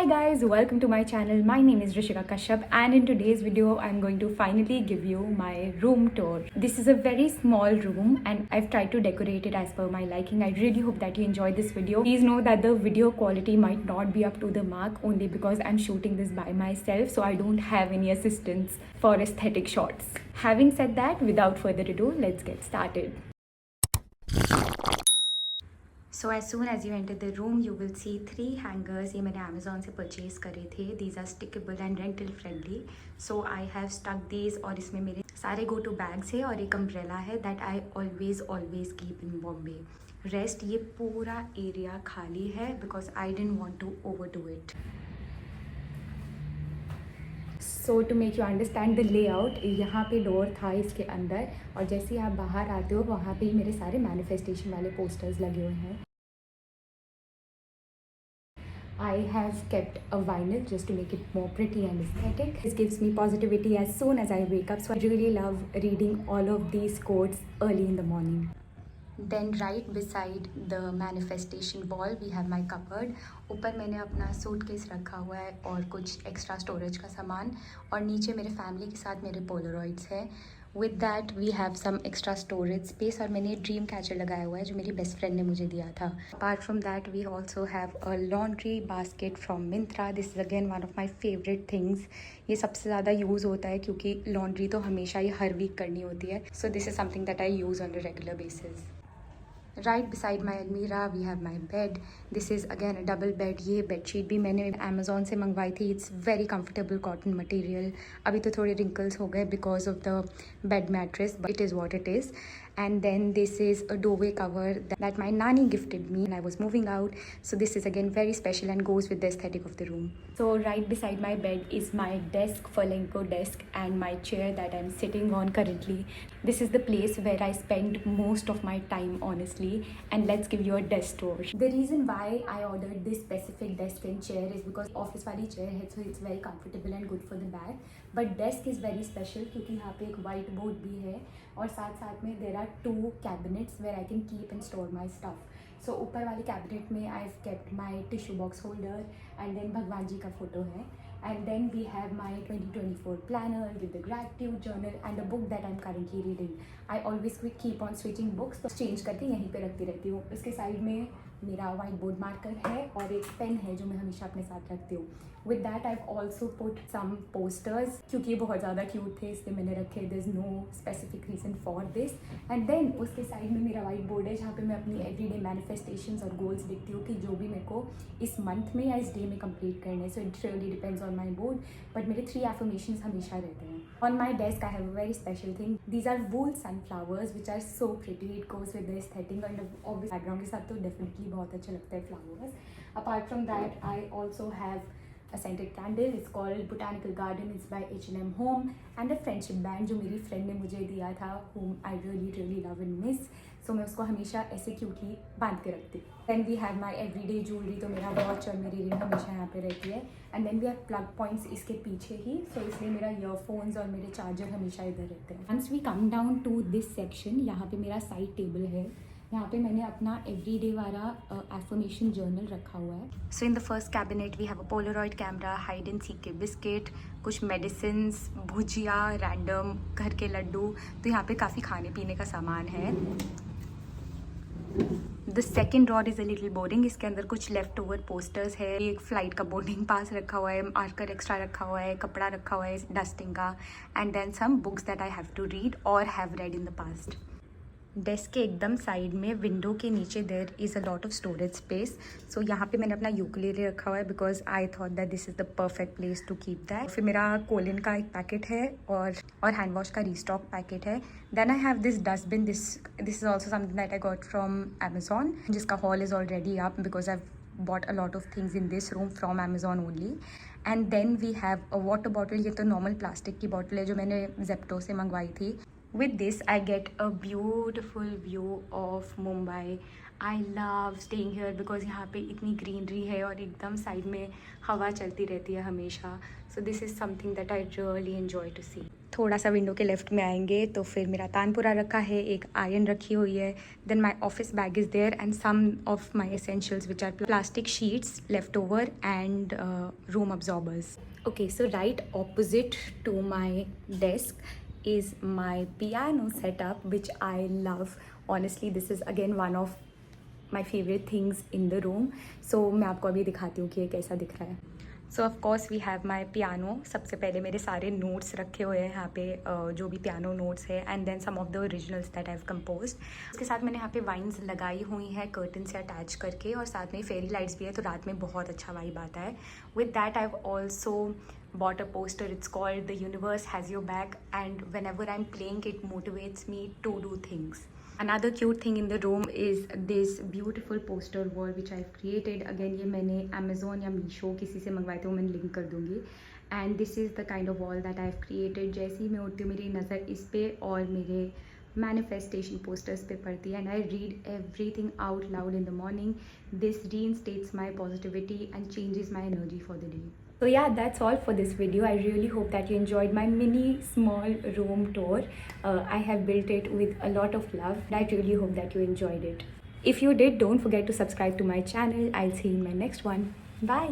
Hi guys, welcome to my channel. My name is Rishika Kashyap and in today's video I'm going to finally give you my room tour. This is a very small room and I've tried to decorate it as per my liking. I really hope that you enjoyed this video. Please know that the video quality might not be up to the mark only because I'm shooting this by myself, so I don't have any assistance for aesthetic shots. Having said that, without further ado, let's get started. So as soon as you enter the room, you will see 3 hangers. ये मैंने Amazon से purchase करे थे. These are stickable and rental friendly. So I have stuck these और इसमें मेरे सारे go to bags है और एक umbrella है that I always keep in Bombay. Rest ये पूरा area खाली है because I didn't want to overdo it. So to make you understand the layout, यहाँ पे डोर था इसके अंदर और जैसे ही आप बाहर आते हो वहाँ पे मेरे सारे मैनिफेस्टेशन वाले पोस्टर्स लगे हुए हैं. I have kept a vinyl just to make it more pretty and aesthetic. This gives me positivity as soon as I wake up. So I really love reading all of these quotes early in the morning. Then right beside the manifestation wall we have my cupboard. ऊपर मैंने अपना suitcase रखा हुआ है और कुछ extra storage का सामान और नीचे मेरे फैमिली के साथ मेरे पोलरॉइड्स है. With that we have some extra storage space और मैंने ड्रीम कैचर लगाया हुआ है जो मेरी बेस्ट फ्रेंड ने मुझे दिया था. Apart from that we also have a laundry basket from Myntra. This is again one of my favourite things. ये सबसे ज़्यादा यूज़ होता है क्योंकि लॉन्ड्री तो हमेशा ही हर वीक करनी होती है. So this is something that I use on a regular basis. Right beside my almirah we have my bed. This is again a double bed. ये bedsheet भी मैंने Amazon से मंगवाई थी. It's very comfortable cotton material. अभी तो थोड़े wrinkles हो गए because of the bed mattress, but it is what it is. And then this is a doorway cover that my nanny gifted me when I was moving out. So this is again very special and goes with the aesthetic of the room. So right beside my bed is my desk, Furlenco desk, and my chair that I'm sitting on currently. This is the place where I spend most of my time, honestly. And let's give you a desk tour. The reason why I ordered this specific desk and chair is because office वाली chair है, so it's very comfortable and good for the back. But desk is very special क्योंकि यहाँ पे एक white board भी है और साथ साथ में there are 2 cabinets where I can keep and store my stuff. So ऊपर वाले cabinet में I've kept my tissue box holder and then भगवान जी का photo है. And then we have my 2024 planner with the gratitude journal and a book that I'm currently reading. I always keep on switching books, तो change करके यहीं पे रखती रहती हूँ. इसके साइड में मेरा white board marker है और एक पेन है जो मैं हमेशा अपने साथ रखती हूँ. With that I've also put some posters क्योंकि ये बहुत ज़्यादा क्यूट थे इसलिए मैंने रखे. There's no specific reason for this. And then उसके साइड में मेरा white board है जहाँ पे मैं अपनी everyday manifestations और goals लिखती हूँ कि जो भी मेरे को इस month में या इस day में complete करने. So it really depends on my mood. But मेरे 3 affirmations हमेशा रहते हैं. On my desk I have a very special thing. These are wool sunflowers which are so pretty. It goes with the aesthetic and obvious background के साथ तो definitely बहुत अच्छा लगता है flowers. Apart from that I also have a scented candle. It's called Botanical Garden. It's by H&M Home. And a friendship band जो मेरी friend ने मुझे दिया था, whom I really love and miss. So मैं उसको हमेशा ऐसे क्यूटली बांध के रखती हूँ. Then we have my everyday jewelry. तो मेरा वॉच और मेरी रिंग हमेशा यहाँ पे रहती है. And then we have plug points इसके पीछे ही. So इसलिए मेरा ईयरफोन्स और मेरे चार्जर हमेशा इधर रहते हैं. Once we come down to this section, यहाँ पे मेरा साइड टेबल है. यहाँ पे मैंने अपना एवरीडे वाला एफर्मेशन जर्नल रखा हुआ है. So in the first cabinet we have a polaroid camera, hide and seek के बिस्किट, कुछ मेडिसिन, भुजिया, रैंडम घर के लड्डू. तो यहाँ पे काफ़ी खाने पीने का सामान है. The second drawer is a little boring. इसके अंदर कुछ लेफ्ट ओवर पोस्टर्स है. एक फ़्लाइट का बोर्डिंग पास रखा हुआ है, मार्कर एक्स्ट्रा रखा हुआ है, कपड़ा रखा हुआ है डस्टिंग का. And then some books that I have to read or have read in the past. Desk के एकदम साइड में विंडो के नीचे there is a lot of storage space. So यहाँ पे मैंने अपना यूकेलेले रखा हुआ है because I thought that this is the perfect place to keep that. फिर मेरा कोलिन का एक पैकेट है और हैंड वॉश का रीस्टॉक पैकेट है. Then I have this dustbin. This is also something that I got from Amazon जिसका haul is already up because I bought a lot of things in this room from Amazon only. And then we have a water bottle. ये तो normal plastic की bottle है जो मैंने Zepto से मंगवाई थी. With this I get a beautiful view of Mumbai. I love staying here because यहाँ पे इतनी greenery है और एकदम साइड में हवा चलती रहती है हमेशा. So this is something that I really enjoy to see. थोड़ा सा विंडो के लेफ्ट में आएंगे तो फिर मेरा तानपुरा रखा है, एक आयरन रखी हुई है, then my office bag is there and some of my essentials which are plastic sheets left over and room absorbers. Okay, so right opposite to my desk is my piano setup, which I love. Honestly, this is again one of my favorite things in the room. So मैं आपको अभी दिखाती हूँ कि ये कैसा दिख रहा है. So of course we have my piano. सबसे पहले मेरे सारे नोट्स रखे हुए हैं यहाँ पे, जो भी पियानो नोट्स है, and then some of the originals that I have composed. उसके साथ मैंने यहाँ पे वाइन्स लगाई हुई हैं कर्टन से अटैच करके, और साथ में फेरी लाइट्स भी है, तो रात में बहुत अच्छा वाइब आता है. With that I have also bought a poster. It's called The Universe Has Your Back, and whenever I'm playing it motivates me to do things. Another cute thing in the room is this beautiful poster wall which I've created. Again ये मैंने Amazon या Meesho किसी से मंगवाए थे, वो मैं link कर दूँगी. And this is the kind of wall that I've created. जैसे ही मैं उठती हूँ मेरी नज़र इस पे और मेरे manifestation posters पे पड़ती है, and I read everything out loud in the morning. This reinstates my positivity and changes my energy for the day. So yeah, that's all for this video. I really hope that you enjoyed my mini small room tour. I have built it with a lot of love. I really hope that you enjoyed it. If you did, don't forget to subscribe to my channel. I'll see you in my next one. Bye.